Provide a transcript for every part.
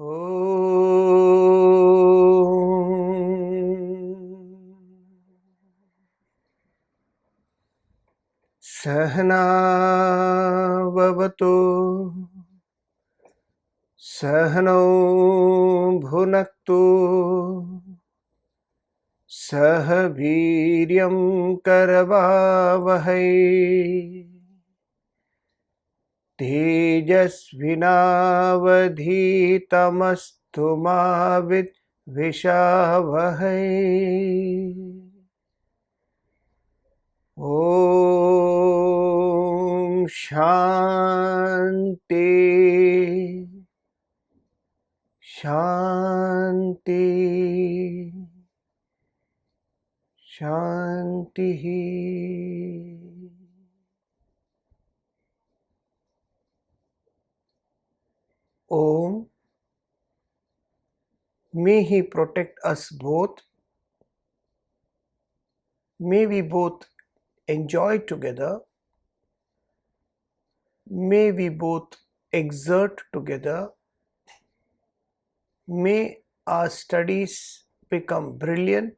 Sahana Vavatu Sahano Bhunaktu Sahaviryam Karavavahai Tejasvinavadhitamastu ma vidvishavahai. Om Shanti Shanti Shanti. Om, may He protect us both. May we both enjoy together. May we both exert together. May our studies become brilliant.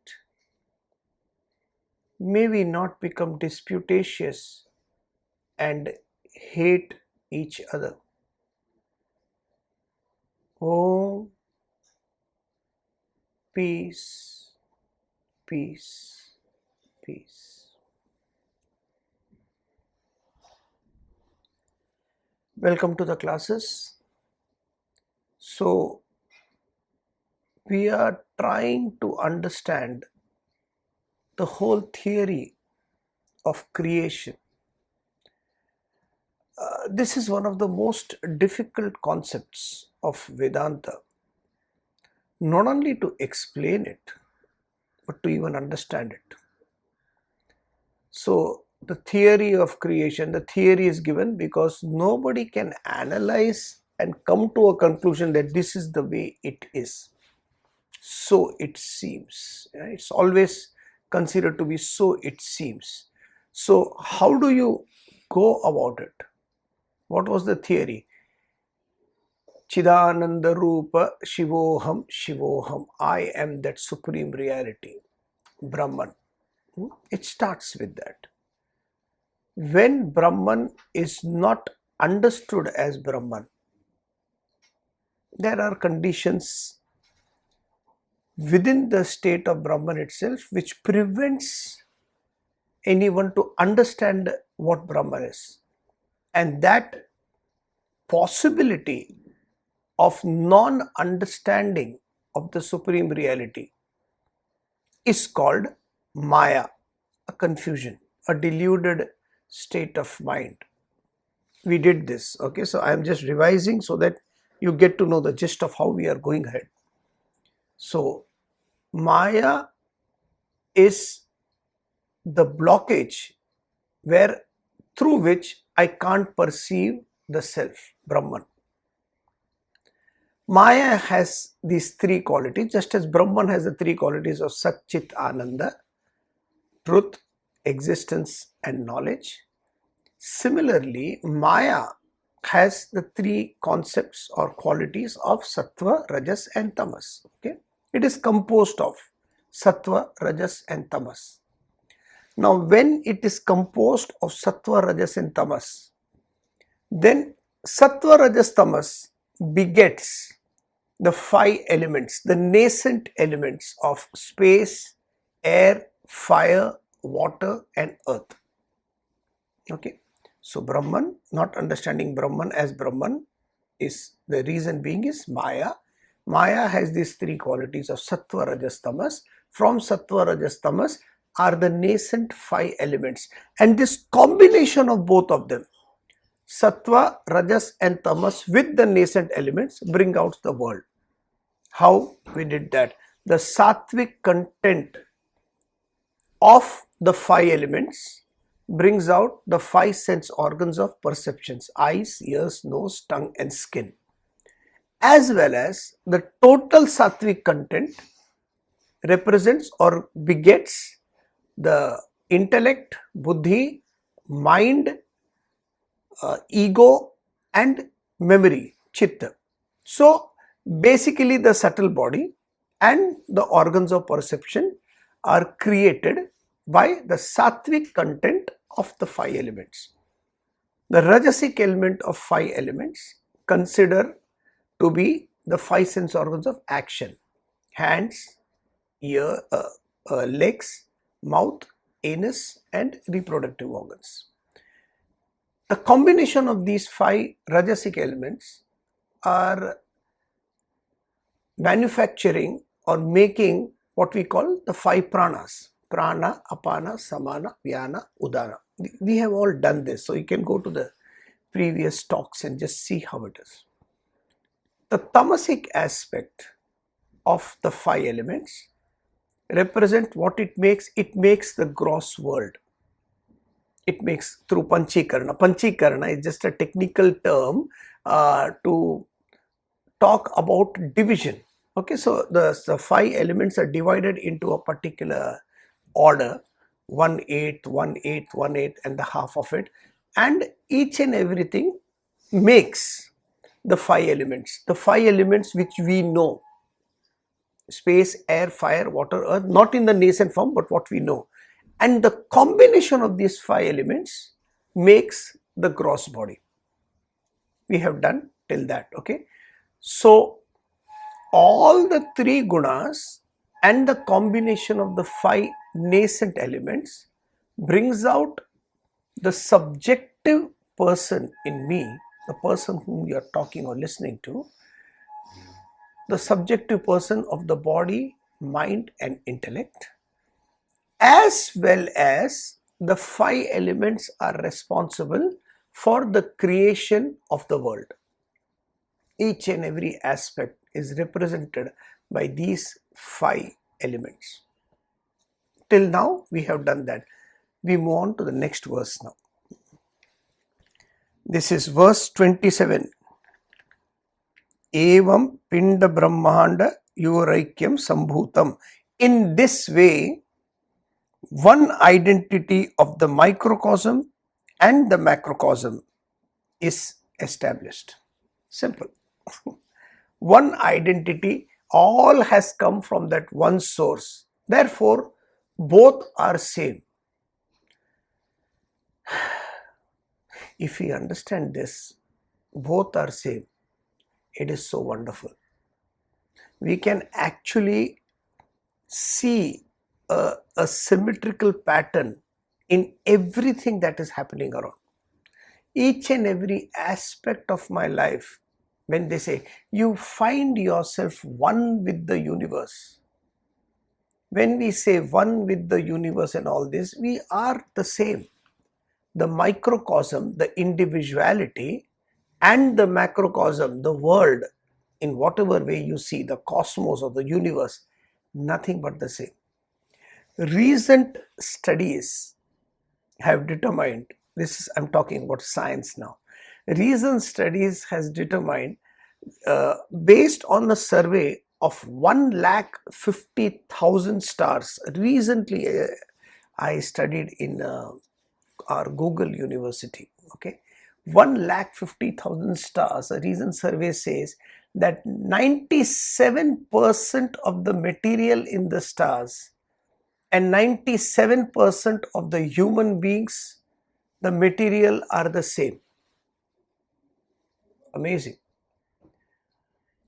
May we not become disputatious and hate each other. Om, peace, peace, peace. Welcome to the classes. So, we are trying to understand the whole theory of creation. This is one of the most difficult concepts of Vedanta. Not only to explain it, but to even understand it. So, the theory of creation, the theory is given because nobody can analyze and come to a conclusion that this is the way it is. So it seems. It's always considered to be so it seems. So how do you go about it? What was the theory? Chidananda Rupa Shivoham Shivoham. I am that supreme reality, Brahman. It starts with that. When Brahman is not understood as Brahman, there are conditions within the state of Brahman itself which prevents anyone to understand what Brahman is. And that possibility of non-understanding of the supreme reality is called Maya, a confusion, a deluded state of mind. We did this, okay? So I am just revising so that you get to know the gist of how we are going ahead. So Maya is the blockage through which I can't perceive the self, Brahman. Maya has these three qualities, just as Brahman has the three qualities of Sat Chit Ananda, truth, existence and knowledge. Similarly, Maya has the three concepts or qualities of Sattva, Rajas and Tamas. Okay? It is composed of Sattva, Rajas and Tamas. Now, when it is composed of Sattva, Rajas and Tamas, then Sattva, Rajas, Tamas begets the five elements, the nascent elements of space, air, fire, water and earth. Okay. So Brahman, not understanding Brahman as Brahman, is the reason being is Maya. Maya has these three qualities of Sattva, Rajas, Tamas. From Sattva, Rajas, Tamas are the nascent five elements, and this combination of both of them, Sattva, Rajas and Tamas with the nascent elements, bring out the world. How we did that? The sattvic content of the five elements brings out the five sense organs of perceptions: eyes, ears, nose, tongue and skin, as well as the total sattvic content represents or begets the intellect, buddhi, mind, ego and memory, chitta. So Basically, the subtle body and the organs of perception are created by the sattvic content of the five elements. The rajasic element of five elements consider to be the five sense organs of action: hands, legs, mouth, anus, and reproductive organs. The combination of these five rajasic elements are manufacturing or making what we call the five pranas: prana, apana, samana, vyana, udana. We have all done this, so you can go to the previous talks and just see how it is. The tamasic aspect of the five elements represent what it makes. It makes the gross world. It makes through panchikarana. Panchikarana is just a technical term to talk about division. Okay, so the five elements are divided into a particular order: 1/8, 1/8, 1/8, and the half of it, and each and everything makes the five elements. The five elements which we know: space, air, fire, water, earth, not in the nascent form, but what we know. And the combination of these five elements makes the gross body. We have done till that. Okay, so all the three gunas and the combination of the five nascent elements brings out the subjective person in me, the person whom you are talking or listening to, the subjective person of the body, mind, and intellect, as well as the five elements are responsible for the creation of the world. Each and every aspect is represented by these five elements. Till now, we have done that. We move on to the next verse now. This is verse 27. Evam pinda brahmanda yuvaraikyam sambhutam. In this way, one identity of the microcosm and the macrocosm is established. Simple. One identity, all has come from that one source. Therefore, both are same. If we understand this, both are same, it is so wonderful. We can actually see a symmetrical pattern in everything that is happening around. Each and every aspect of my life, when they say, you find yourself one with the universe. When we say one with the universe and all this, we are the same. The microcosm, the individuality, and the macrocosm, the world, in whatever way you see, the cosmos or the universe, nothing but the same. Recent studies have determined, I'm talking about science now. Recent studies has determined, based on a survey of 150,000 stars. Recently, I studied in our Google University. Okay, 150,000 stars. A recent survey says that 97% of the material in the stars and 97% of the human beings, the material are the same. Amazing.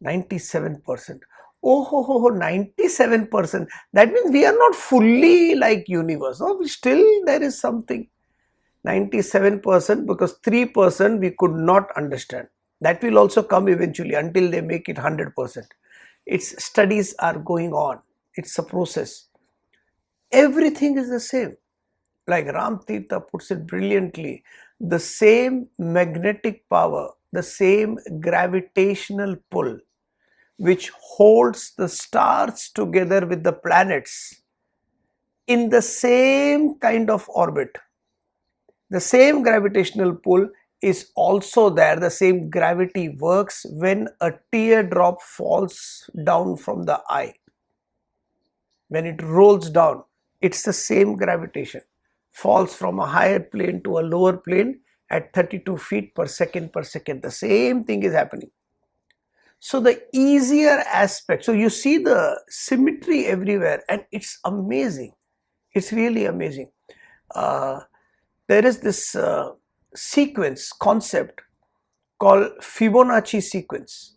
97%. Oh, 97%. That means we are not fully like universe. No? Still there is something. 97%, because 3% we could not understand. That will also come eventually until they make it 100%. Its studies are going on. It's a process. Everything is the same. Like Ram Tirtha puts it brilliantly, the same magnetic power, the same gravitational pull which holds the stars together with the planets in the same kind of orbit. The same gravitational pull is also there. The same gravity works when a teardrop falls down from the eye. When it rolls down, it's the same gravitation. Falls from a higher plane to a lower plane at 32 feet per second per second. The same thing is happening. So the easier aspect, so you see the symmetry everywhere, and it's amazing. It's really amazing. There is this sequence concept called Fibonacci sequence.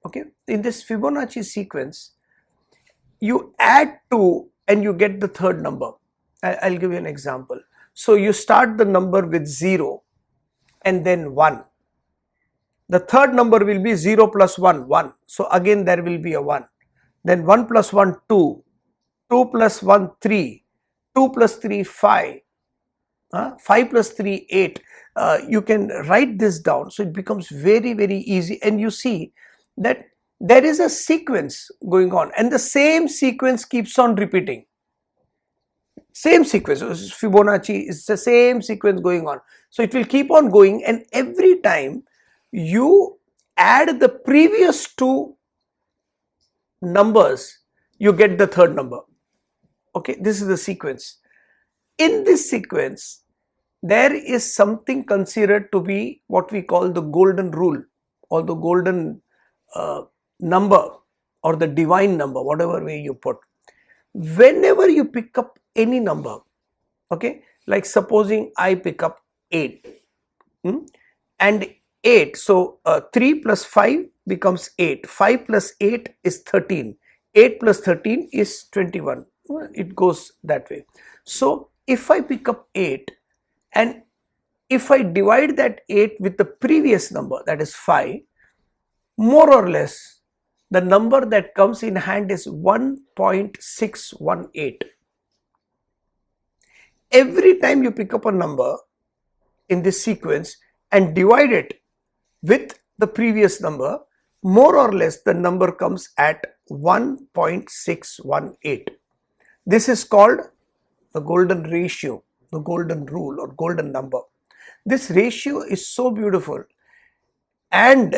Okay, in this Fibonacci sequence, you add 2 and you get the third number. I'll give you an example. So you start the number with 0 and then 1. The third number will be 0 plus 1, 1. So again there will be a 1. Then 1 plus 1, 2. 2 plus 1, 3. 2 plus 3, 5. 5 plus 3, 8. You can write this down. So it becomes very, very easy. And you see that there is a sequence going on, and the same sequence keeps on repeating. Same sequence. Fibonacci is the same sequence going on. So it will keep on going, and every time you add the previous two numbers, you get the third number. Okay, this is the sequence. In this sequence, there is something considered to be what we call the golden rule, or the golden number, or the divine number, whatever way you put. Whenever you pick up any number, okay, like supposing I pick up 8, and 8, so 3 plus 5 becomes 8, 5 plus 8 is 13, 8 plus 13 is 21. It goes that way. So if I pick up 8, and if I divide that 8 with the previous number, that is 5, more or less the number that comes in hand is 1.618. Every time you pick up a number in this sequence and divide it with the previous number, more or less the number comes at 1.618. This is called the golden ratio, the golden rule, or golden number. This ratio is so beautiful, and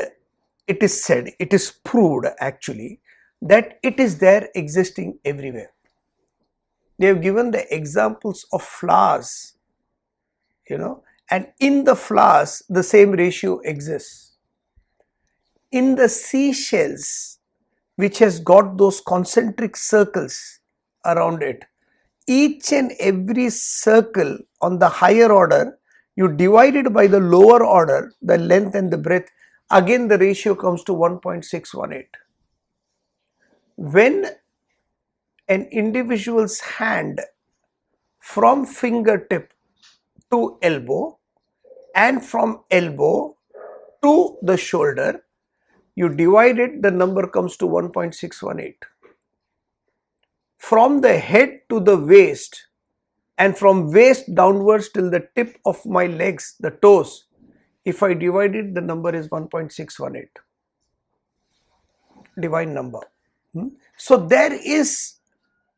it is said, it is proved actually, that it is there existing everywhere. They have given the examples of flowers, and in the flowers the same ratio exists. In the seashells, which has got those concentric circles around it, each and every circle on the higher order, you divide it by the lower order, the length and the breadth, again the ratio comes to 1.618. When an individual's hand from fingertip to elbow and from elbow to the shoulder, you divide it, the number comes to 1.618. From the head to the waist, and from waist downwards till the tip of my legs, the toes, if I divide it, the number is 1.618. Divine number. So there is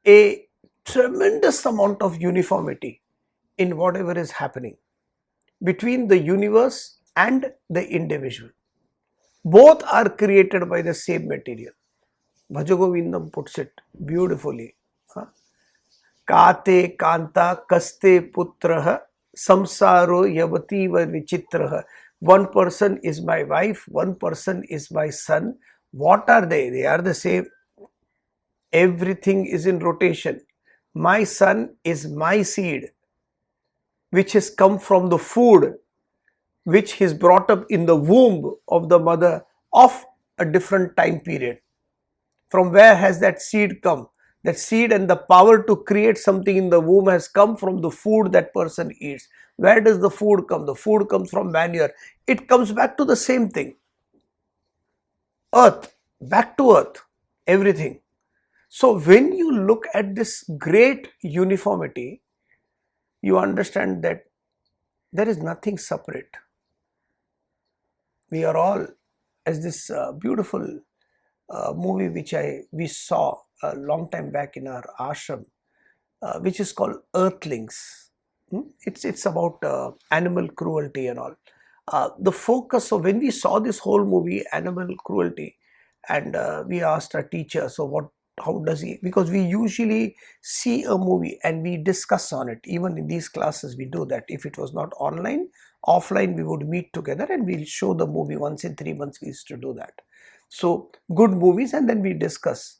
a tremendous amount of uniformity in whatever is happening between the universe and the individual. Both are created by the same material. Bhajagovindam puts it beautifully. Kate kanta kaste putraha samsaro yavativa vichitraha. One person is my wife, one person is my son. What are they? They are the same. Everything is in rotation. My son is my seed, which has come from the food which is brought up in the womb of the mother of a different time period. From where has that seed come? That seed and the power to create something in the womb has come from the food that person eats. Where does the food come? The food comes from manure. It comes back to the same thing. Earth, back to earth, everything. So when you look at this great uniformity, you understand that there is nothing separate. We are all, as this beautiful movie which we saw a long time back in our ashram, which is called Earthlings. It's about animal cruelty and all. The focus, so when we saw this whole movie, animal cruelty, and we asked our teacher, so how does he, because we usually see a movie and we discuss on it. Even in these classes we do that. If it was not online, offline we would meet together and we'll show the movie once in 3 months. We used to do that. So good movies, and then we discuss.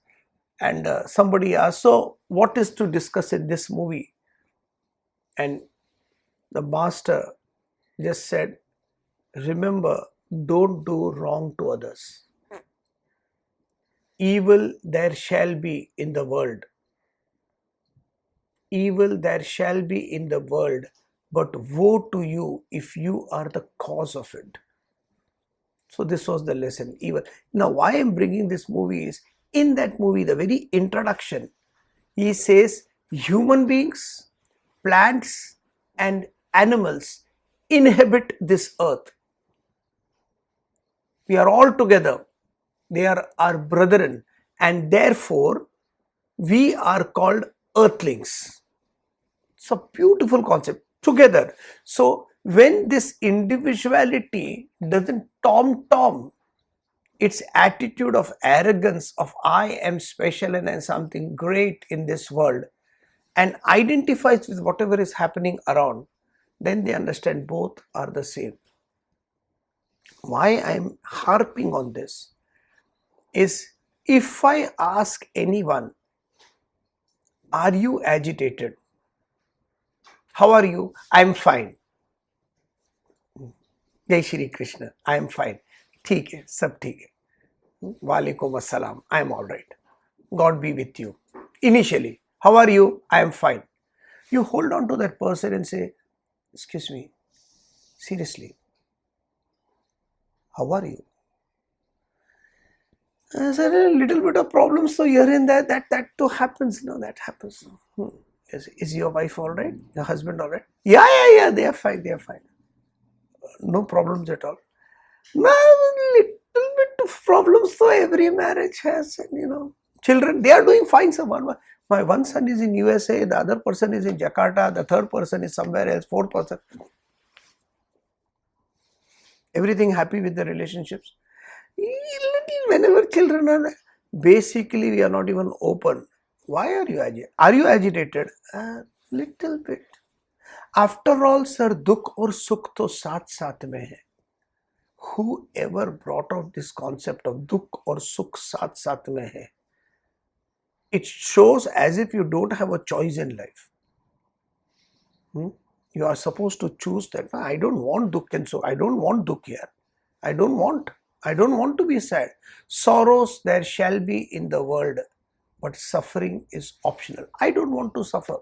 And somebody asked, so what is to discuss in this movie? And the master just said, remember, don't do wrong to others. Evil there shall be in the world. Evil there shall be in the world, but woe to you if you are the cause of it. So this was the lesson. Evil. Now why I am bringing this movie is, in that movie, the very introduction, he says human beings, plants and animals inhabit this earth. We are all together. They are our brethren, and therefore we are called earthlings. It's a beautiful concept, together. So when this individuality doesn't tom its attitude of arrogance of I am special and I am something great in this world, and identifies with whatever is happening around, then they understand both are the same. Why I am harping on this is, if I ask anyone, are you agitated? How are you? I am fine. Jai Shri Krishna. I am fine. ठीक है, सब ठीक है. Walaikum assalam. I am all right. God be with you. Initially, how are you? I am fine. You hold on to that person and say, excuse me, seriously, how are you? There are a little bit of problems, so here and there, that too happens. No, that happens. Is your wife all right? Your husband all right? Yeah, they are fine, no problems at all. No, little bit of problems, so every marriage has, and children, they are doing fine. My one son is in USA, the other person is in Jakarta, the third person is somewhere else, fourth person. Everything happy with the relationships. Whenever children are there, basically we are not even open. Why are you agitated? Are you agitated? Little bit. After all, sir, dukh aur sukh to saath mein hai. Whoever brought out this concept of dukh or sukh saath mein hai, it shows as if you don't have a choice in life. You are supposed to choose that. I don't want dukh and sukh. I don't want dukh here. I don't want to be sad. Sorrows there shall be in the world, but suffering is optional. I don't want to suffer.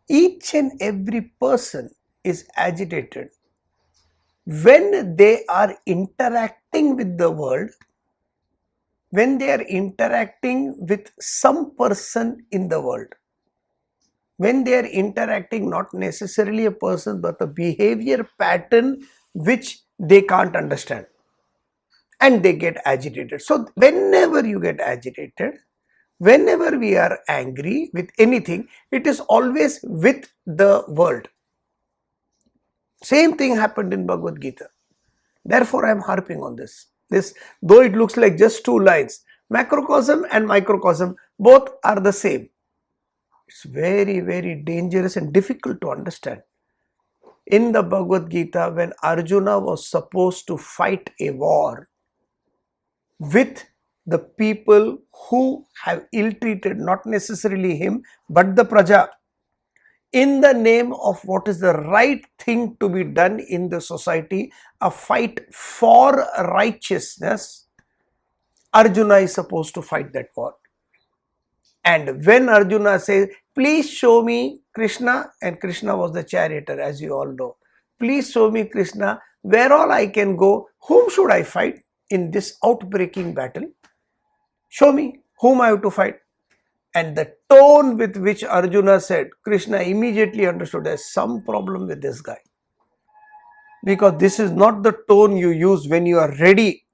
Each and every person is agitated when they are interacting with the world, when they are interacting with some person in the world, when they are interacting not necessarily a person but a behavior pattern which they can't understand, and they get agitated. So whenever you get agitated, whenever we are angry with anything, it is always with the world. Same thing happened in Bhagavad Gita. Therefore I am harping on this. Though it looks like just two lines, macrocosm and microcosm, both are the same. It's very, very dangerous and difficult to understand. In the Bhagavad Gita, when Arjuna was supposed to fight a war with the people who have ill-treated not necessarily him but the praja, in the name of what is the right thing to be done in the society, a fight for righteousness, Arjuna is supposed to fight that war. And when Arjuna says, please show me Krishna, and Krishna was the charioteer, as you all know, please show me Krishna, where all I can go, whom should I fight in this outbreaking battle? Show me whom I have to fight. And the tone with which Arjuna said, Krishna immediately understood there's some problem with this guy. Because this is not the tone you use when you are ready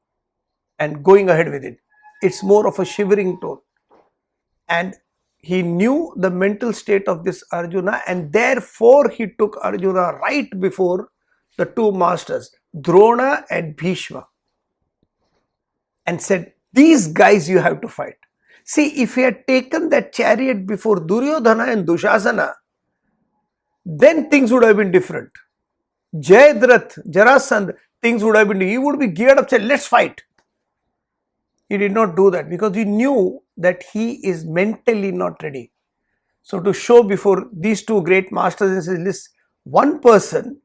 and going ahead with it. It's more of a shivering tone. And he knew the mental state of this Arjuna, and therefore he took Arjuna right before the two masters, Drona and Bhishma, and said, these guys you have to fight. See, if he had taken that chariot before Duryodhana and Dushasana, then things would have been different. Jayadratha, Jarasandha, things would have been, he would be geared up, said, let's fight. He did not do that because he knew that he is mentally not ready. So to show before these two great masters, he says, listen, one person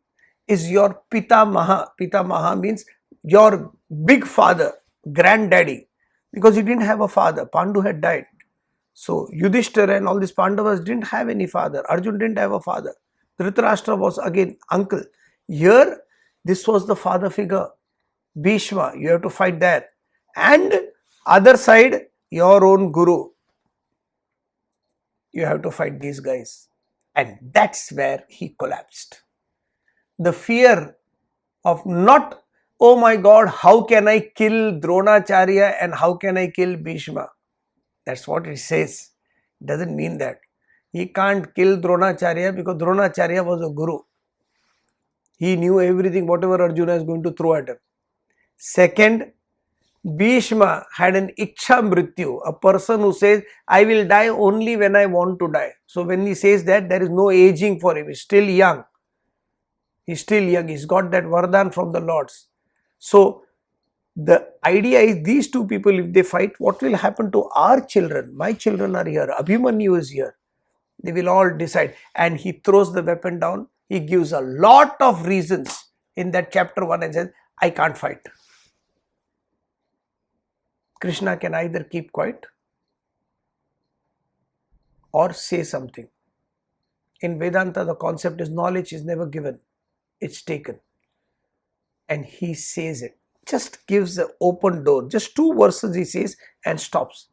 is your Pitamaha. Pitamaha means your big father, granddaddy, because he didn't have a father. Pandu had died. So Yudhishthira and all these Pandavas didn't have any father. Arjun didn't have a father. Dhritarashtra was again uncle. Here, this was the father figure. Bhishma, you have to fight that. And other side, your own guru. You have to fight these guys. And that's where he collapsed. The fear of not, oh my God, how can I kill Dronacharya and how can I kill Bhishma? That's what it says. It doesn't mean that. He can't kill Dronacharya because Dronacharya was a guru. He knew everything, whatever Arjuna is going to throw at him. Second, Bhishma had an Iksha Mrityu, a person who says, I will die only when I want to die. So when he says that, there is no aging for him. He's still young. He's still young. He's got that Vardhan from the Lords. So the idea is these two people, if they fight, what will happen to our children? My children are here. Abhimanyu is here. They will all decide. And he throws the weapon down. He gives a lot of reasons in that chapter 1 and says, I can't fight. Krishna can either keep quiet or say something. In Vedanta, the concept is knowledge is never given. It's taken. And he says it. Just gives the open door. Just 2 verses he says and stops.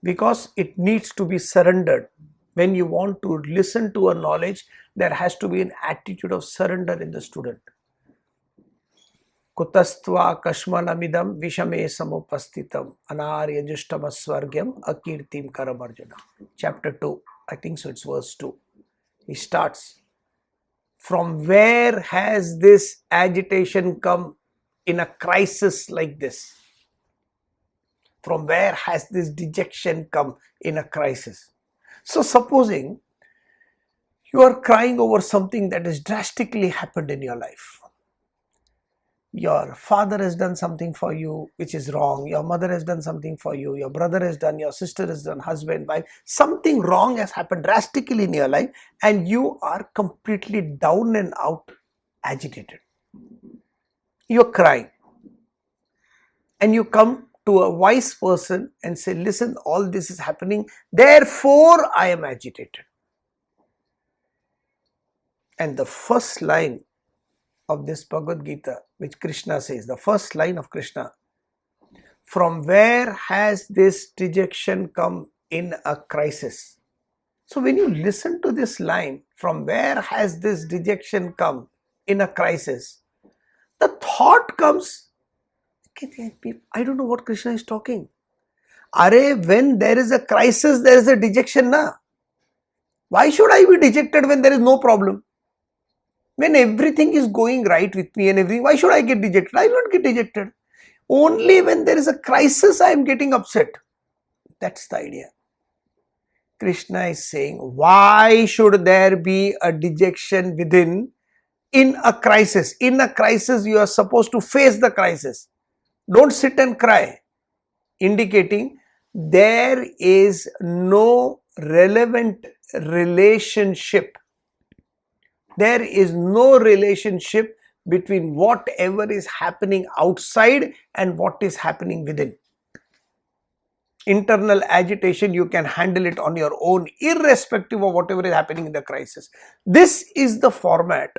Because it needs to be surrendered. When you want to listen to a knowledge, there has to be an attitude of surrender in the student. Kutastva kashmanamidam vishame samupastitam anarya jushtama swargyam akirtim karamarjuna. Chapter 2, I think so, it's verse 2. He starts. From where has this agitation come in a crisis like this? From where has this dejection come in a crisis? So supposing you are crying over something that has drastically happened in your life. Your father has done something for you which is wrong. Your mother has done something for you. Your brother has done, your sister has done, husband, wife. Something wrong has happened drastically in your life and you are completely down and out, agitated. You're crying. And you come to a wise person and say, listen, all this is happening, therefore I am agitated. And the first line of this Bhagavad Gita, which Krishna says, the first line of Krishna, from where has this dejection come in a crisis? So when you listen to this line, from where has this dejection come in a crisis? The thought comes, I don't know what Krishna is talking. When there is a crisis, there is a dejection, na? Why should I be dejected when there is no problem? When everything is going right with me and everything, why should I get dejected? I will not get dejected. Only when there is a crisis, I am getting upset. That's the idea. Krishna is saying, why should there be a dejection within in a crisis? In a crisis, you are supposed to face the crisis. Don't sit and cry. Indicating there is no relevant relationship. There is no relationship between whatever is happening outside and what is happening within. Internal agitation, you can handle it on your own, irrespective of whatever is happening in the crisis. This is the format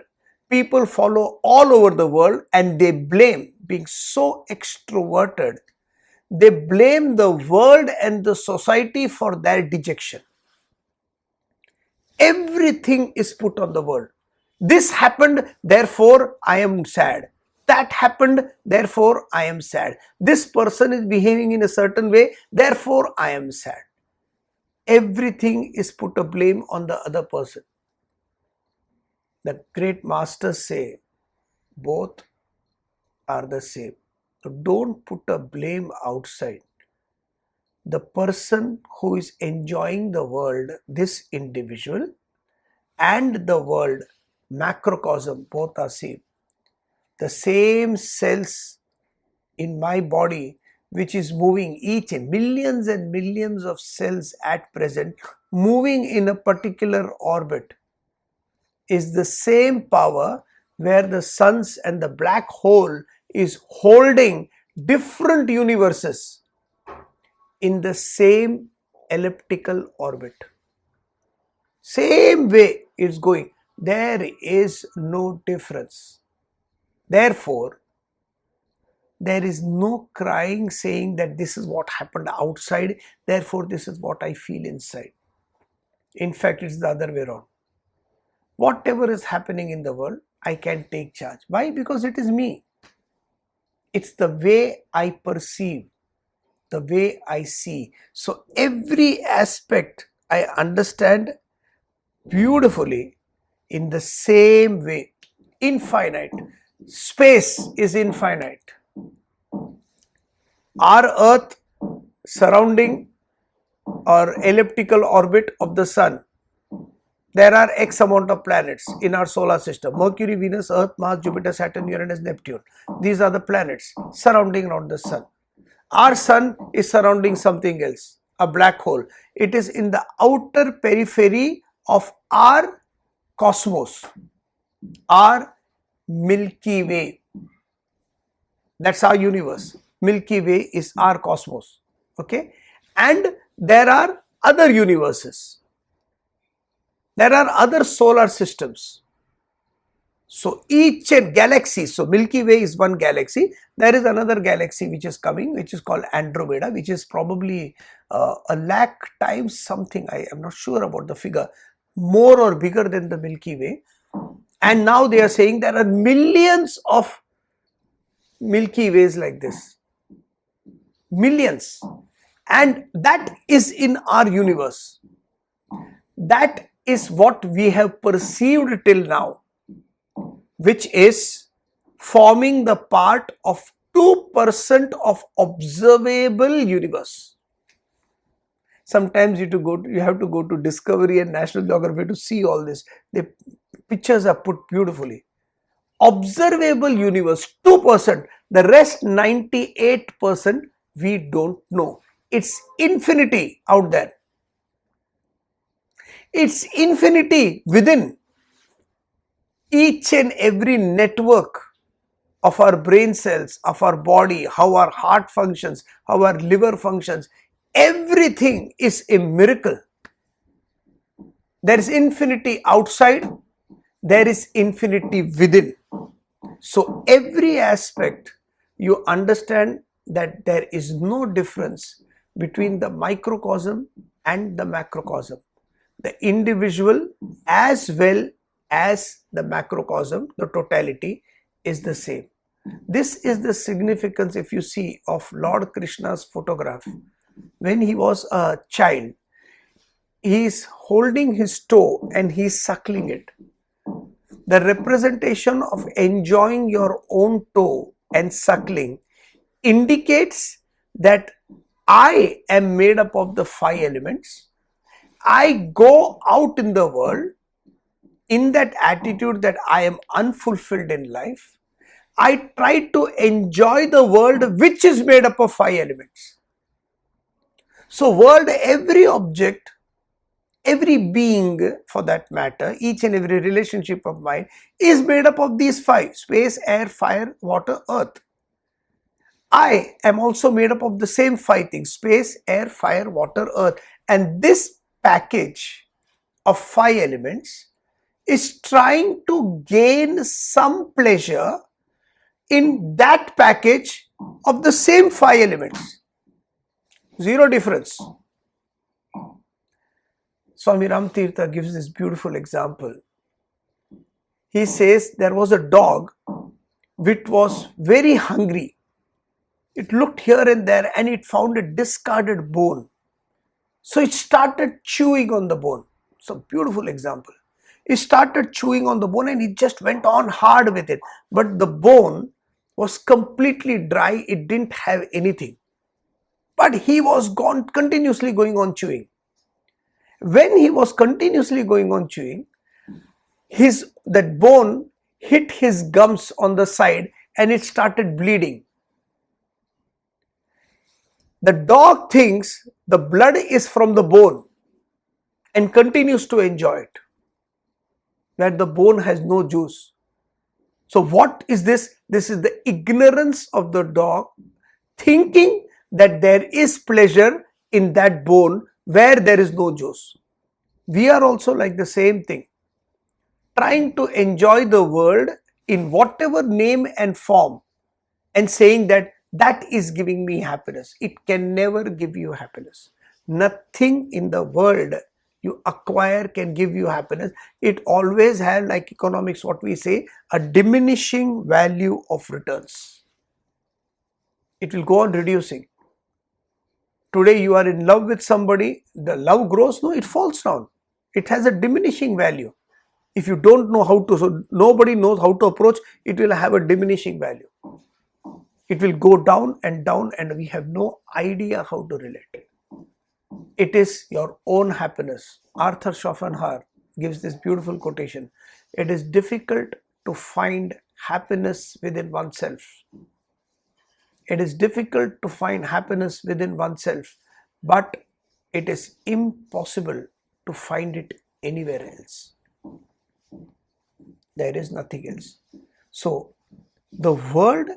people follow all over the world, and they blame, being so extroverted, they blame the world and the society for their dejection. Everything is put on the world. This happened, therefore I am sad. That happened, therefore I am sad. This person is behaving in a certain way, therefore I am sad. Everything is put a blame on the other person. The great masters say both are the same. So don't put a blame outside. The person who is enjoying the world, this individual, and the world, macrocosm, both are same. The same cells in my body which is moving each in millions and millions of cells at present, moving in a particular orbit, is the same power where the suns and the black hole is holding different universes in the same elliptical orbit. Same way it's going. There is no difference. Therefore, there is no crying saying that this is what happened outside, therefore this is what I feel inside. In fact, it's the other way around. Whatever is happening in the world, I can take charge. Why? Because it is me. It's the way I perceive, the way I see. So every aspect I understand beautifully in the same way. Infinite. Space is infinite. Our earth surrounding or elliptical orbit of the sun, there are X amount of planets in our solar system. Mercury, Venus, Earth, Mars, Jupiter, Saturn, Uranus, Neptune. These are the planets surrounding around the sun. Our sun is surrounding something else, a black hole. It is in the outer periphery of our cosmos, our Milky Way. That's our universe. Milky Way is our cosmos. Okay? And there are other universes. There are other solar systems. So each galaxy, so Milky Way is one galaxy. There is another galaxy which is coming, which is called Andromeda, which is probably a lakh times something. I am not sure about the figure, more or bigger than the Milky Way. And now they are saying there are millions of Milky Ways like this. Millions. And that is in our universe. That is what we have perceived till now, which is forming the part of 2% of observable universe. Sometimes you have to go to Discovery and National Geography to see all this. The pictures are put beautifully. Observable universe 2%, the rest 98% we don't know. It's infinity out there. It's infinity within each and every network of our brain cells, of our body, how our heart functions, how our liver functions. Everything is a miracle. There is infinity outside, there is infinity within. So every aspect you understand that there is no difference between the microcosm and the macrocosm. The individual as well as the macrocosm, the totality is the same. This is the significance, if you see, of Lord Krishna's photograph. When he was a child, he is holding his toe and he is suckling it. The representation of enjoying your own toe and suckling indicates that I am made up of the 5 elements. I go out in the world in that attitude that I am unfulfilled in life. I try to enjoy the world which is made up of 5 elements. So world, every object, every being for that matter, each and every relationship of mine is made up of these 5: space, air, fire, water, earth. I am also made up of the same 5 things: space, air, fire, water, earth. And this package of 5 elements is trying to gain some pleasure in that package of the same 5 elements. Zero difference. Swami Ramtirtha gives this beautiful example. He says there was a dog which was very hungry. It looked here and there and it found a discarded bone. So it started chewing on the bone. It's a beautiful example. It started chewing on the bone and it just went on hard with it. But the bone was completely dry. It didn't have anything. But he was continuously going on chewing. When he was continuously going on chewing, that bone hit his gums on the side and it started bleeding. The dog thinks the blood is from the bone and continues to enjoy it, where the bone has no juice. So what is this? This is the ignorance of the dog thinking that there is pleasure in that bone where there is no juice. We are also like the same thing, trying to enjoy the world in whatever name and form and saying that that is giving me happiness. It can never give you happiness. Nothing in the world you acquire can give you happiness. It always has, like economics, what we say, a diminishing value of returns. It will go on reducing. Today you are in love with somebody, the love grows, no, it falls down. It has a diminishing value. If you don't know how to, so nobody knows how to approach, it will have a diminishing value. It will go down and we have no idea how to relate. It is your own happiness. Arthur Schopenhauer gives this beautiful quotation. It is difficult to find happiness within oneself. It is difficult to find happiness within oneself, but it is impossible to find it anywhere else. There is nothing else. So, the world,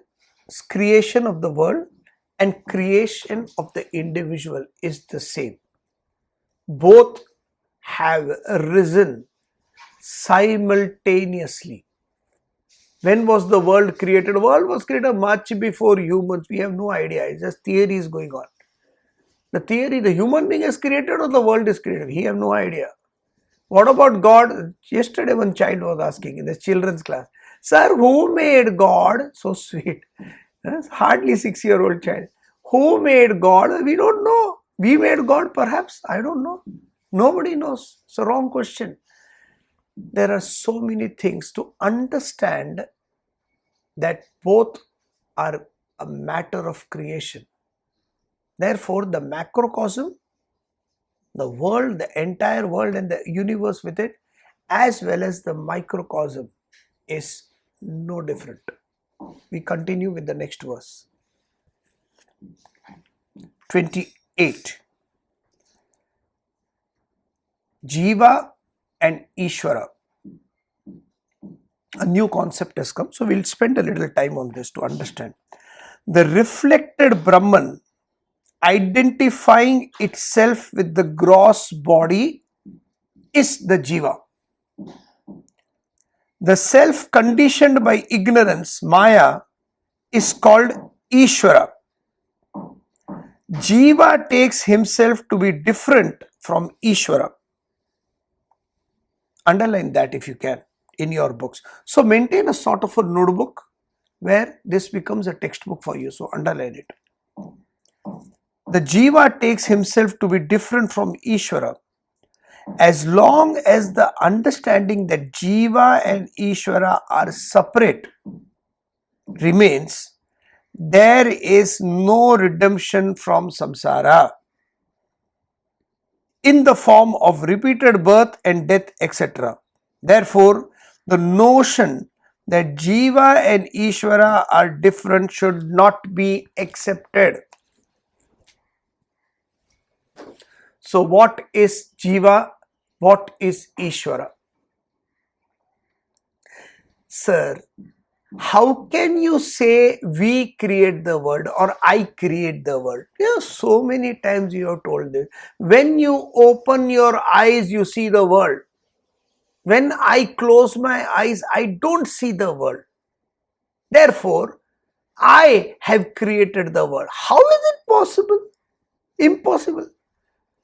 creation of the world and creation of the individual is the same. Both have risen simultaneously. When was the world created? The world was created much before humans. We have no idea. It's just theories going on. The theory, the human being is created or the world is created? We have no idea. What about God? Yesterday one child was asking in the children's class, "Sir, who made God?" So sweet. Hardly 6-year-old child. Who made God? We don't know. We made God perhaps. I don't know. Nobody knows. It's a wrong question. There are so many things to understand that both are a matter of creation. Therefore, the macrocosm, the world, the entire world and the universe with it, as well as the microcosm, is no different. We continue with the next verse. 28. Jiva and Ishwara. A new concept has come, so we'll spend a little time on this to understand. The reflected Brahman identifying itself with the gross body is the Jiva. The self conditioned by ignorance, Maya, is called Ishwara. Jiva takes himself to be different from Ishwara. Underline that if you can in your books. So maintain a sort of a notebook where this becomes a textbook for you. So underline it. The Jiva takes himself to be different from Ishwara. As long as the understanding that Jiva and Ishwara are separate remains, there is no redemption from samsara in the form of repeated birth and death, etc. Therefore, the notion that Jiva and Ishwara are different should not be accepted. So, what is Jiva? What is Ishwara? Sir, how can you say we create the world or I create the world? So many times you have told this. When you open your eyes, you see the world. When I close my eyes, I don't see the world. Therefore, I have created the world. How is it possible? Impossible.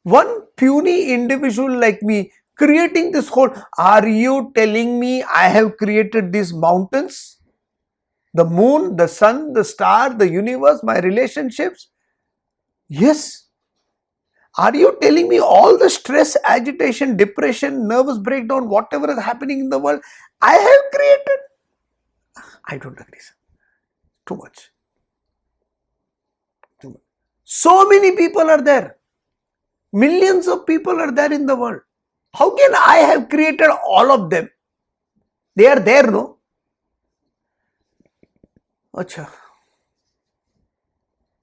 One puny individual like me creating this whole. Are you telling me I have created these mountains? The moon, the sun, the star, the universe, my relationships? Yes. Are you telling me all the stress, agitation, depression, nervous breakdown, whatever is happening in the world, I have created? I don't agree, sir. Too much. Too much. So many people are there. Millions of people are there in the world. How can I have created all of them? They are there, no? Acha.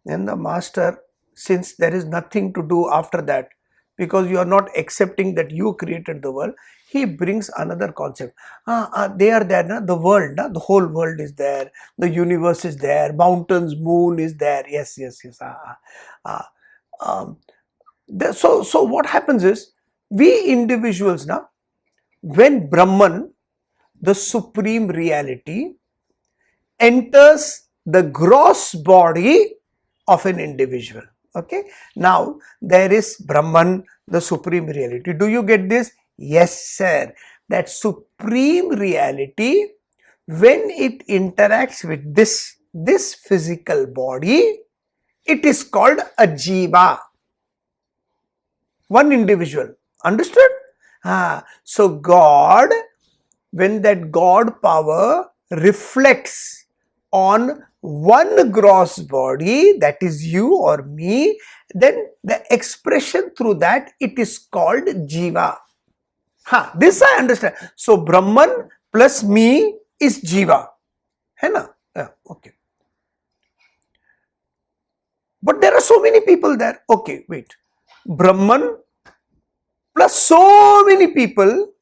Then the master since there is nothing to do after that, because you are not accepting that you created the world, he brings another concept. They are there, na? The world, na? The whole world is there, the universe is there, mountains, moon is there. Yes, yes, yes. So what happens is, we individuals now, when Brahman, the supreme reality, enters the gross body of an individual. Okay, now there is Brahman, the supreme reality. Do you get this? Yes, sir. That supreme reality, when it interacts with this physical body, it is called a Jiva. One individual. Understood? So God, when that God power reflects on one gross body, that is you or me, then the expression through that, it is called Jiva. This I understand. So Brahman plus me is Jiva. Hai na? Yeah, okay. But there are so many people there. Okay, wait. Brahman plus so many people,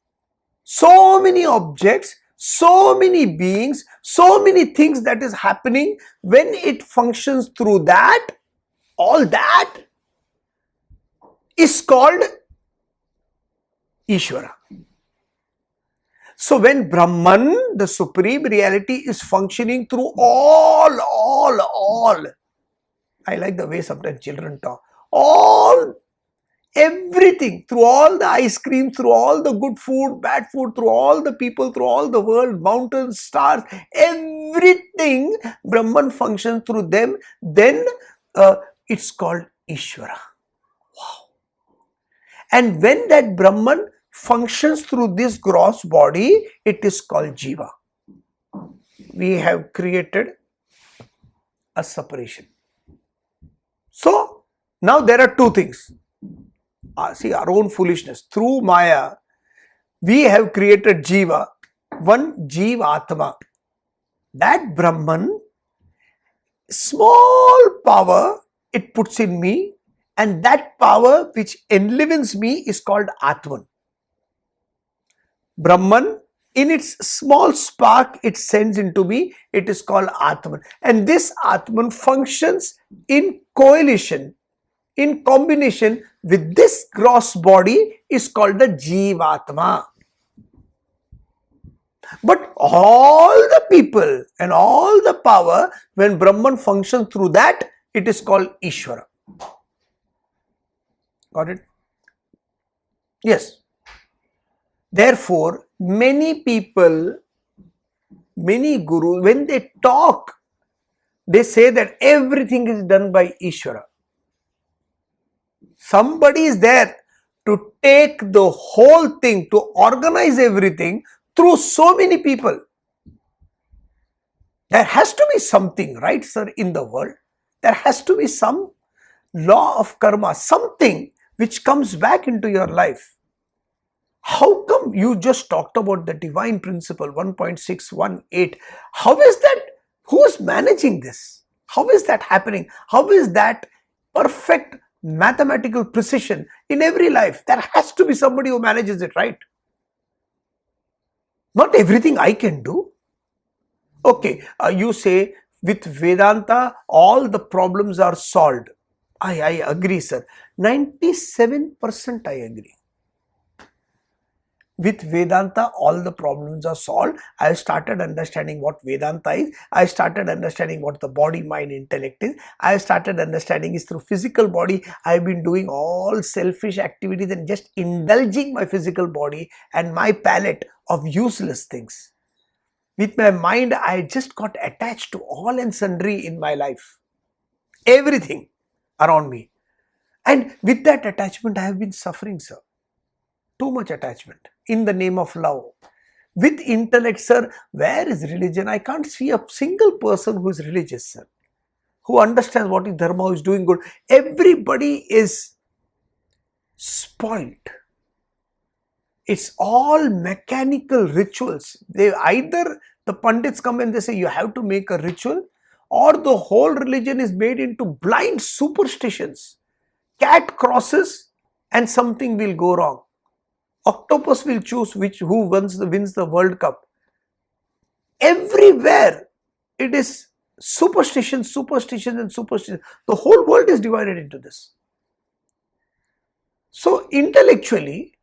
so many objects, so many beings, so many things that is happening, when it functions through that, all that is called Ishwara. So when Brahman, the supreme reality, is functioning through all, I like the way sometimes children talk, everything, through all the ice cream, through all the good food, bad food, through all the people, through all the world, mountains, stars, everything, Brahman functions through them, then it's called Ishwara. Wow. And when that Brahman functions through this gross body, it is called Jiva. We have created a separation. So now there are two things. See, our own foolishness. Through Maya, we have created Jiva, one Jivatma. That Brahman, small power it puts in me, and that power which enlivens me is called Atman. Brahman, in its small spark it sends into me, it is called Atman. And this Atman functions in coalition, in combination with this gross body, is called the Jivatma. But all the people and all the power, when Brahman functions through that, it is called Ishwara. Got it? Yes. Therefore, many people, many gurus, when they talk, they say that everything is done by Ishwara. Somebody is there to take the whole thing, to organize everything through so many people. There has to be something, right, sir, in the world. There has to be some law of karma, something which comes back into your life. How come you just talked about the divine principle 1.618? How is that? Who is managing this? How is that happening? How is that perfect mathematical precision in every life? There has to be somebody who manages it, right? Not everything I can do. Okay, you say with Vedanta all the problems are solved. I agree, sir. 97% I agree. With Vedanta, all the problems are solved. I started understanding what Vedanta is. I started understanding what the body, mind, intellect is. I started understanding is through physical body. I've been doing all selfish activities and just indulging my physical body and my palate of useless things. With my mind, I just got attached to all and sundry in my life. Everything around me. And with that attachment, I have been suffering, sir. Too much attachment in the name of love. With intellect, sir, where is religion? I can't see a single person who is religious, sir, who understands what is dharma, who is doing good. Everybody is spoiled. It's all mechanical rituals. They either, the pundits come and they say you have to make a ritual, or the whole religion is made into blind superstitions. Cat crosses and something will go wrong. Octopus will choose who wins the World Cup. Everywhere it is superstition and superstition. The whole world is divided into this. So intellectually,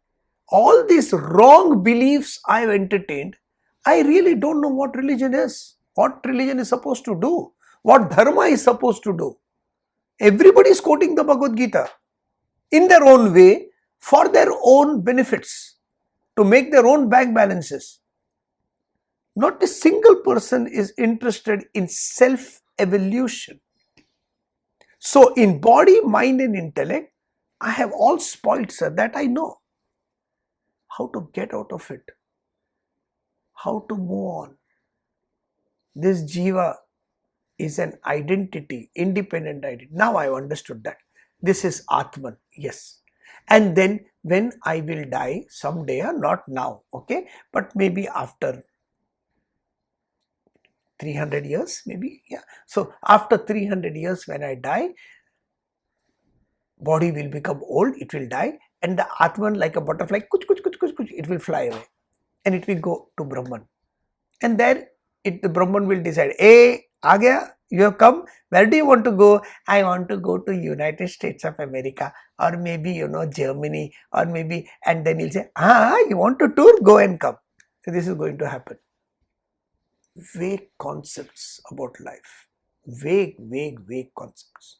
all these wrong beliefs I have entertained, I really don't know what religion is, what religion is supposed to do, what dharma is supposed to do. Everybody is quoting the Bhagavad Gita in their own way for their own benefits, to make their own bank balances. Not a single person is interested in self-evolution. So in body, mind and intellect, I have all spoiled, sir, that I know. How to get out of it, how to move on. This Jiva is an identity, independent identity. Now I have understood that. This is Atman, yes. And then when I will die someday, not now, okay, but maybe after 300 years, maybe, yeah. So after 300 years when I die, body will become old, it will die, and the Atman, like a butterfly, it will fly away and it will go to Brahman. And there the Brahman will decide, hey, Agya, you have come, where do you want to go? I want to go to United States of America, or maybe, Germany, or maybe, and then he'll say, you want to tour? Go and come. So this is going to happen. Vague concepts about life. Vague concepts.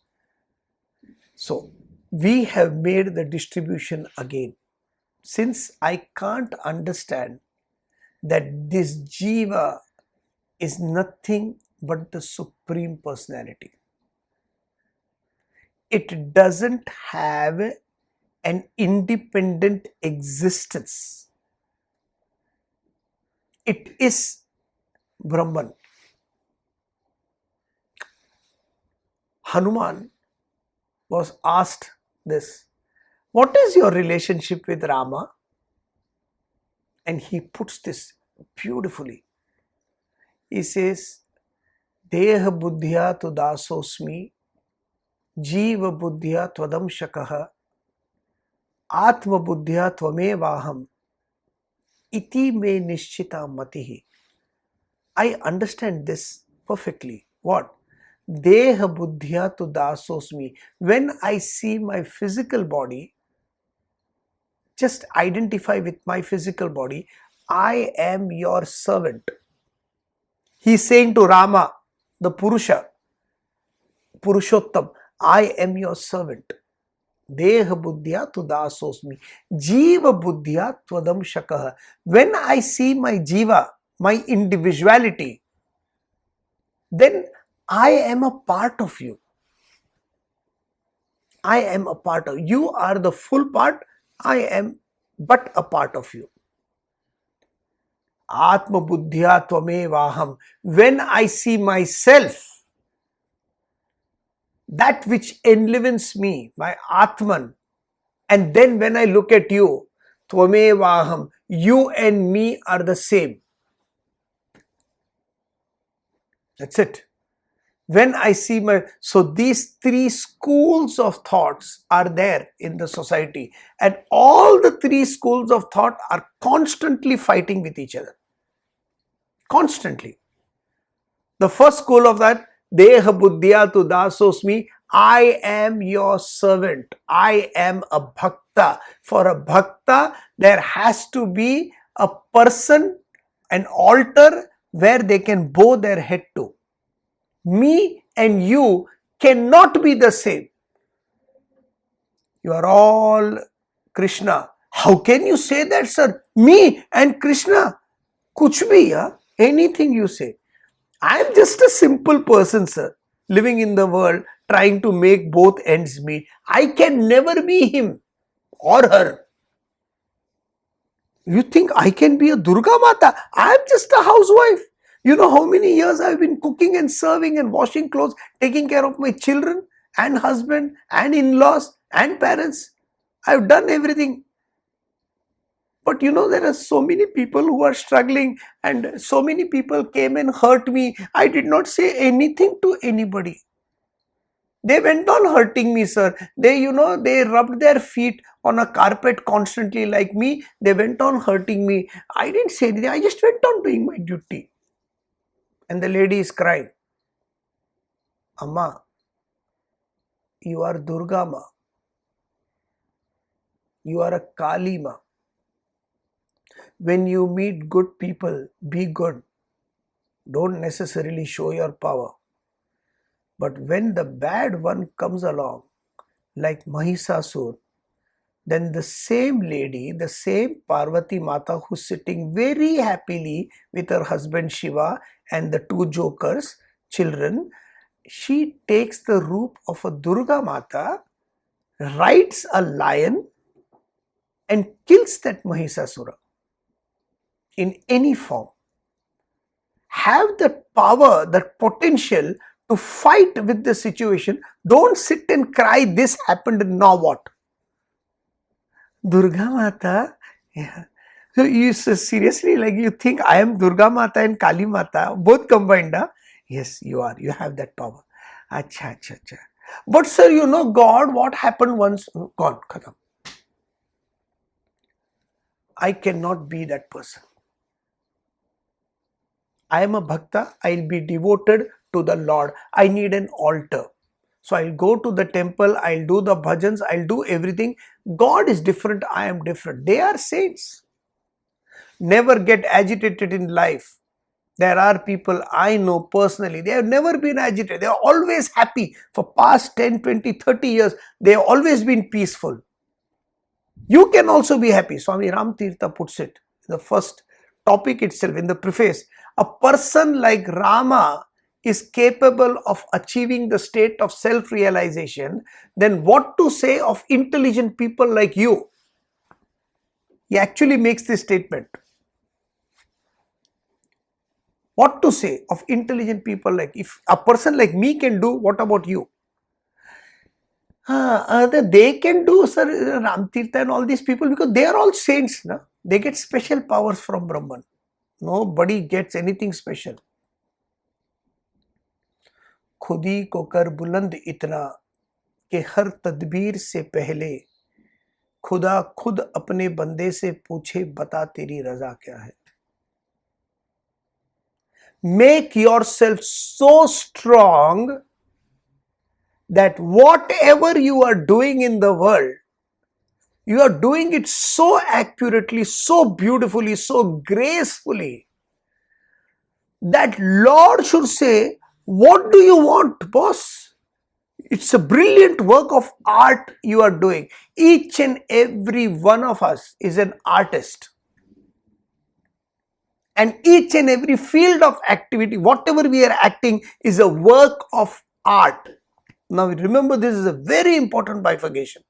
So we have made the distribution again. Since I can't understand that this Jiva is nothing but the Supreme Personality, it doesn't have an independent existence. It is Brahman. Hanuman was asked this, what is your relationship with Rama? And he puts this beautifully. He says, Deha buddhya tu dasosmi, Jiva buddhya twadam shakaha, Atma buddhya tvamevaham, iti me nishchita matihi. I understand this perfectly. What? Deha buddhya tu dasosmi. When I see my physical body, just identify with my physical body, I am your servant. He is saying to Rama, the Purusha, Purushottam, I am your servant. Deha buddhya tu dasosmi, Jiva buddhya twadam shakaha. When I see my Jiva, my individuality, then I am a part of you. I am a part of you. You are the full part. I am but a part of you. Atma buddhya tvamevaham. When I see myself, that which enlivens me, my Atman, and then when I look at you, tvamevaham, you and me are the same. That's it. When I see so these three schools of thoughts are there in the society, and all the three schools of thought are constantly fighting with each other. Constantly. The first school of that, Deha buddhya tu dasosmi, I am your servant. I am a bhakta. For a bhakta, there has to be a person, an altar where they can bow their head to. Me and you cannot be the same. You are all Krishna. How can you say that, sir? Me and Krishna. Kuch bhi, anything you say. I am just a simple person, sir, living in the world, trying to make both ends meet. I can never be him or her. You think I can be a Durga Mata? I am just a housewife. You know how many years I have been cooking and serving and washing clothes, taking care of my children and husband and in-laws and parents. I have done everything. But there are so many people who are struggling, and so many people came and hurt me. I did not say anything to anybody. They went on hurting me, sir. They rubbed their feet on a carpet constantly like me. They went on hurting me. I didn't say anything. I just went on doing my duty. And the lady is crying. Amma, you are Durga Ma. You are a Kali Ma. When you meet good people, be good. Don't necessarily show your power. But when the bad one comes along, like Mahisasur, then the same lady, the same Parvati Mata who's sitting very happily with her husband Shiva and the two jokers, children, she takes the roop of a Durga Mata, rides a lion and kills that Mahisasura in any form. Have that power, that potential to fight with the situation. Don't sit and cry, this happened, now what? Durga Mata? Yeah. So you seriously, like, you think I am Durga Mata and Kali Mata, both combined, huh? Yes, you are. You have that power. Acha. But sir, God, what happened once? Gone, khatam. I cannot be that person. I am a bhakta. I'll be devoted to the Lord. I need an altar. So I'll go to the temple, I'll do the bhajans, I'll do everything. God is different, I am different. They are saints. Never get agitated in life. There are people I know personally, they have never been agitated. They are always happy. For past 10, 20, 30 years, they have always been peaceful. You can also be happy. Swami Ram Tirtha puts it in the first topic itself, in the preface. A person like Rama is capable of achieving the state of self-realization, then what to say of intelligent people like you? He actually makes this statement. What to say of intelligent people like, if a person like me can do, what about you? They can do, sir, Ram Tirtha and all these people, because they are all saints. No? They get special powers from Brahman. Nobody gets anything special. खुदी को कर बुलंद इतना कि हर तदबीर से पहले खुदा खुद अपने बंदे से पूछे बता तेरी रजा क्या है. Make yourself so strong that whatever you are doing in the world, you are doing it so accurately, so beautifully, so gracefully, that Lord should say, what do you want, boss? It's a brilliant work of art you are doing. Each and every one of us is an artist. And each and every field of activity, whatever we are acting, is a work of art. Now remember, this is a very important bifurcation.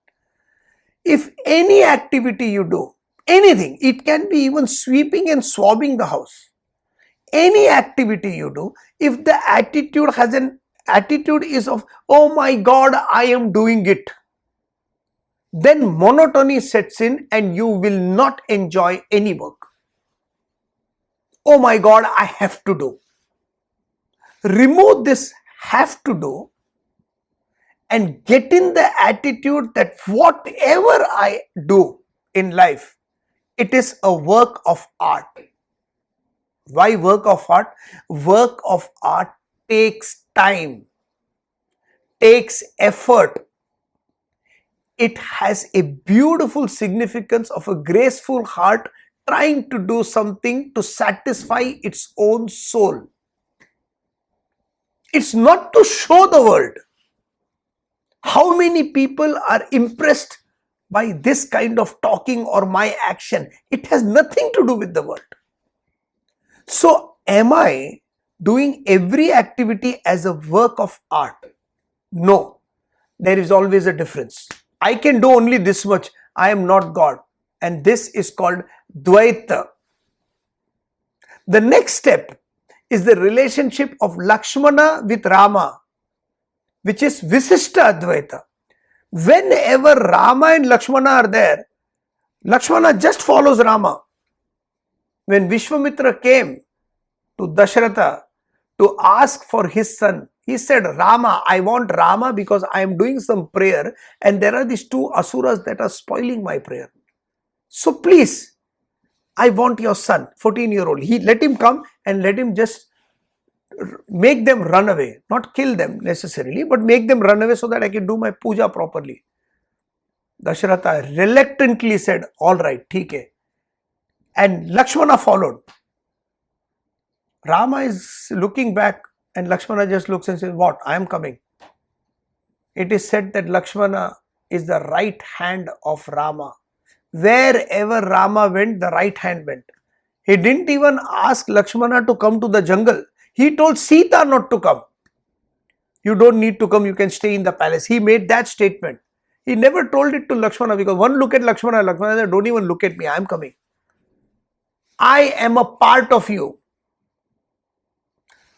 If any activity you do, anything, it can be even sweeping and swabbing the house. Any activity you do, if the attitude is of, oh my God, I am doing it, then monotony sets in and you will not enjoy any work. Oh my God, I have to do. Remove this have to do and get in the attitude that whatever I do in life, it is a work of art. Why work of art? Work of art takes time, takes effort. It has a beautiful significance of a graceful heart trying to do something to satisfy its own soul. It's not to show the world. How many people are impressed by this kind of talking or my action? It has nothing to do with the world. So, am I doing every activity as a work of art? No. There is always a difference. I can do only this much. I am not God. And this is called Dvaita. The next step is the relationship of Lakshmana with Rama, which is Visishta Advaita. Whenever Rama and Lakshmana are there, Lakshmana just follows Rama. When Vishwamitra came to Dasharatha to ask for his son, he said, Rama, I want Rama because I am doing some prayer and there are these two asuras that are spoiling my prayer. So please, I want your son, 14-year-old. He let him come and let him just make them run away. Not kill them necessarily, but make them run away so that I can do my puja properly. Dasharatha reluctantly said, all right, theek hai. And Lakshmana followed. Rama is looking back and Lakshmana just looks and says, what? I am coming. It is said that Lakshmana is the right hand of Rama. Wherever Rama went, the right hand went. He didn't even ask Lakshmana to come to the jungle. He told Sita not to come. You don't need to come, you can stay in the palace. He made that statement. He never told it to Lakshmana because one look at Lakshmana, Lakshmana said, don't even look at me, I am coming. I am a part of you.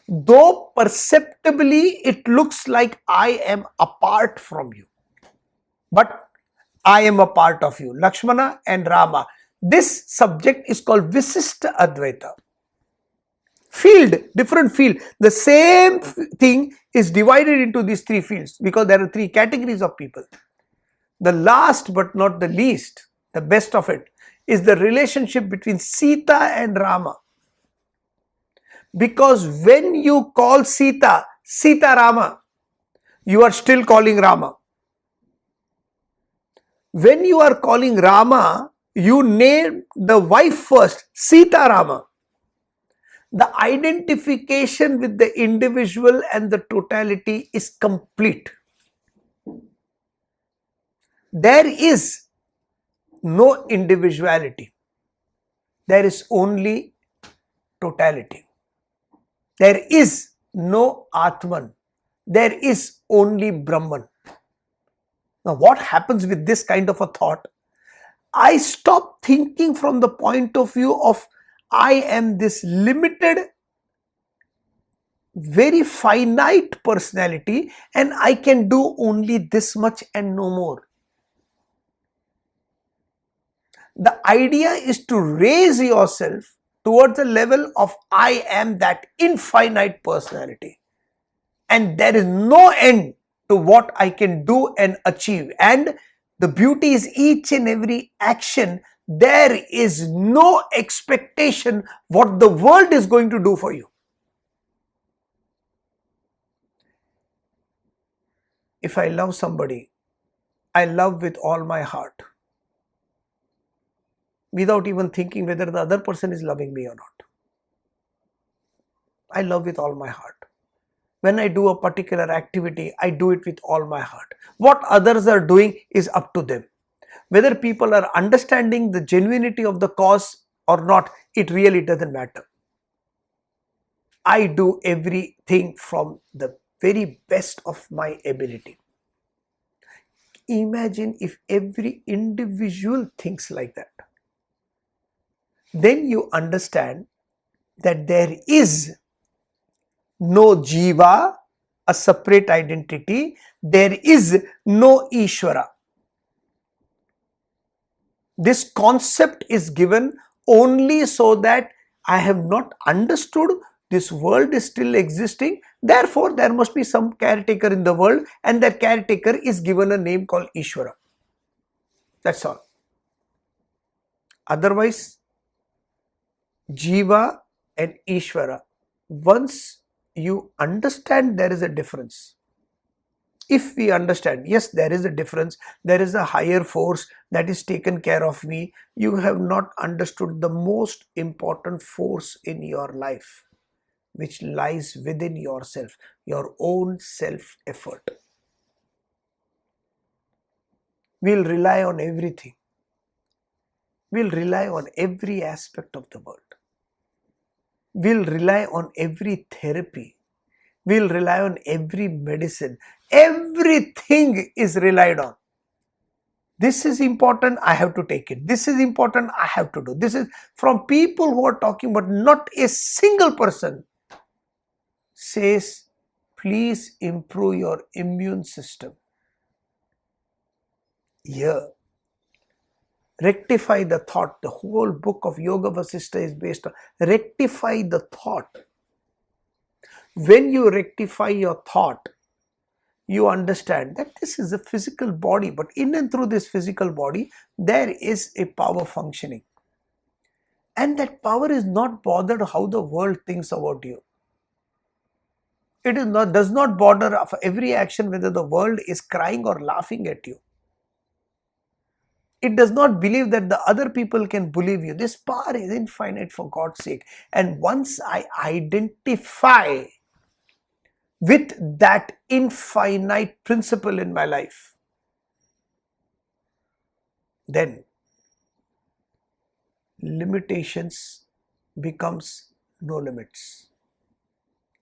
Though perceptibly it looks like I am apart from you, but I am a part of you. Lakshmana and Rama. This subject is called Visishta Advaita. Field, different field. The same thing is divided into these three fields because there are three categories of people. The last but not the least, the best of it, is the relationship between Sita and Rama. Because when you call Sita, Sita Rama, you are still calling Rama. When you are calling Rama, you name the wife first, Sita Rama. The identification with the individual and the totality is complete. There is no individuality. There is only totality. There is no Atman. There is only Brahman. Now, what happens with this kind of a thought? I stop thinking from the point of view of I am this limited, very finite personality and I can do only this much and no more. The idea is to raise yourself towards the level of I am that infinite personality. And there is no end to what I can do and achieve. And the beauty is each and every action, there is no expectation what the world is going to do for you. If I love somebody, I love with all my heart, without even thinking whether the other person is loving me or not. I love with all my heart. When I do a particular activity, I do it with all my heart. What others are doing is up to them. Whether people are understanding the genuinity of the cause or not, it really doesn't matter. I do everything from the very best of my ability. Imagine if every individual thinks like that. Then you understand that there is no Jiva, a separate identity. There is no Ishwara. This concept is given only so that I have not understood this world is still existing. Therefore, there must be some caretaker in the world and that caretaker is given a name called Ishwara. That's all. Otherwise, Jiva and Ishwara, once you understand there is a difference. If we understand, yes, there is a difference, there is a higher force that is taken care of me, you have not understood the most important force in your life, which lies within yourself, your own self-effort. We'll rely on everything. We'll rely on every aspect of the world. We'll rely on every therapy. We'll rely on every medicine. Everything is relied on. This is important, I have to take it. This is important, I have to do. This is from people who are talking, but not a single person says, please improve your immune system. Here, Rectify the thought. The whole book of Yoga Vasishtha is based on rectify the thought. When you rectify your thought, you understand that this is a physical body, but in and through this physical body, there is a power functioning. And that power is not bothered how the world thinks about you. It is not, does not bother of every action whether the world is crying or laughing at you. It does not believe that the other people can believe you. This power is infinite, for God's sake. And once I identify with that infinite principle in my life, then limitations becomes no limits.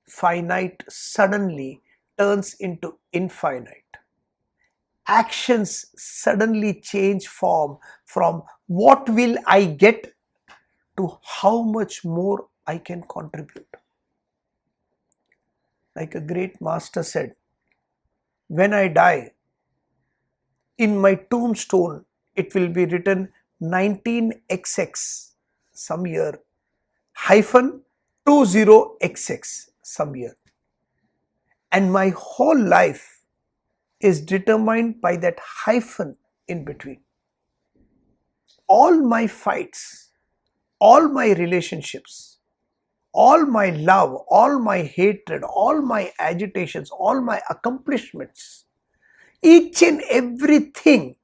Finite suddenly turns into infinite. Actions suddenly change form from what will I get to how much more I can contribute. Like a great master said, when I die, in my tombstone, it will be written 19XX some year hyphen 20XX some year. And my whole life is determined by that hyphen in between. All my fights, all my relationships, all my love, all my hatred, all my agitations, all my accomplishments, each and everything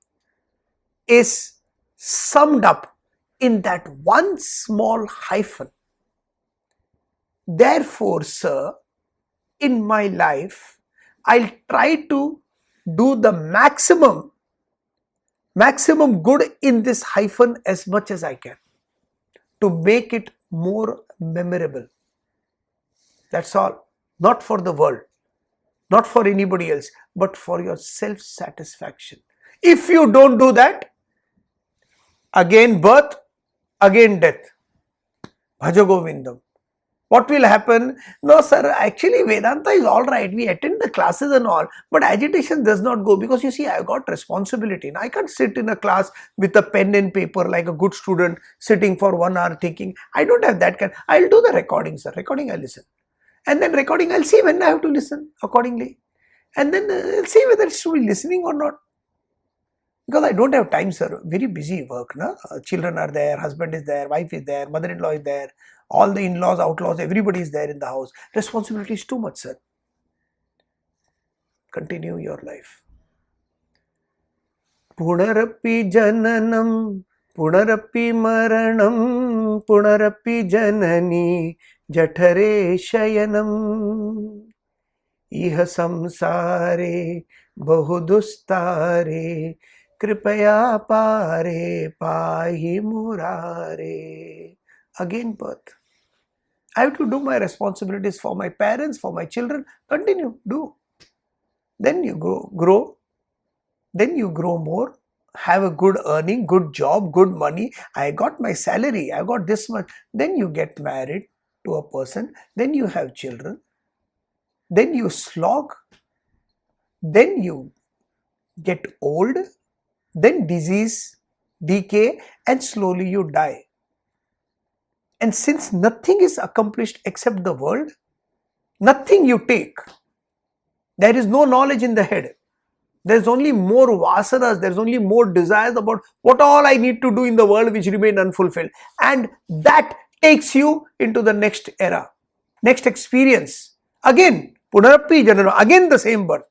is summed up in that one small hyphen. Therefore, sir, in my life, I'll try to do the maximum good in this hyphen as much as I can to make it more memorable. That's all. Not for the world, not for anybody else, but for your self-satisfaction. If you don't do that, again birth, again death. Bhaja Govindam. What will happen? No, sir, actually Vedanta is all right. We attend the classes and all, but agitation does not go because you see, I've got responsibility. And I can't sit in a class with a pen and paper like a good student sitting for 1 hour thinking. I don't have that kind. I'll do the recording, sir. Recording, I'll listen. And then recording, I'll see when I have to listen accordingly. And then I'll see whether it's to be listening or not. Because I don't have time, sir. Very busy work. Na? Children are there, husband is there, wife is there, mother-in-law is there. All the in-laws, outlaws, everybody is there in the house. Responsibility is too much, sir. Continue your life. Punarapi jananam, punarapi maranam, punarapi janani, jathare shayanam. Iha samsare, bahudustare, kripaya pare, pahi murare. Again birth. I have to do my responsibilities for my parents, for my children. Continue, do. Then you grow. Then you grow more. Have a good earning, good job, good money. I got my salary. I got this much. Then you get married to a person. Then you have children. Then you slog. Then you get old. Then disease, decay, and slowly you die. And since nothing is accomplished except the world, nothing you take, there is no knowledge in the head. There's only more vasanas, there's only more desires about what all I need to do in the world which remain unfulfilled. And that takes you into the next era, next experience. Again, Punarapi Janana, again the same birth.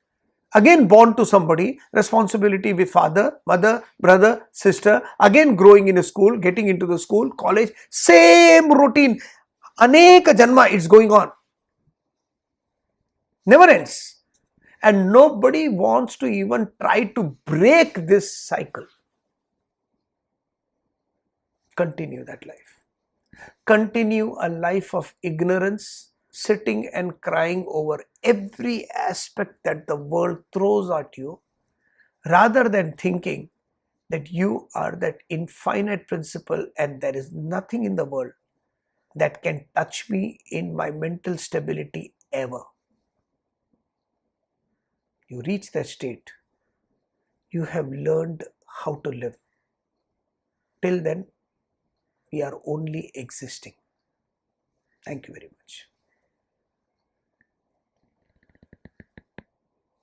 Again born to somebody, responsibility with father, mother, brother, sister, again growing in a school, getting into the school, college, same routine. Aneka janma, it's going on. Never ends. And nobody wants to even try to break this cycle. Continue that life. Continue a life of ignorance, sitting and crying over every aspect that the world throws at you, rather than thinking that you are that infinite principle and there is nothing in the world that can touch me in my mental stability ever. You reach that state, you have learned how to live. Till then, we are only existing. Thank you very much.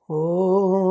Oh.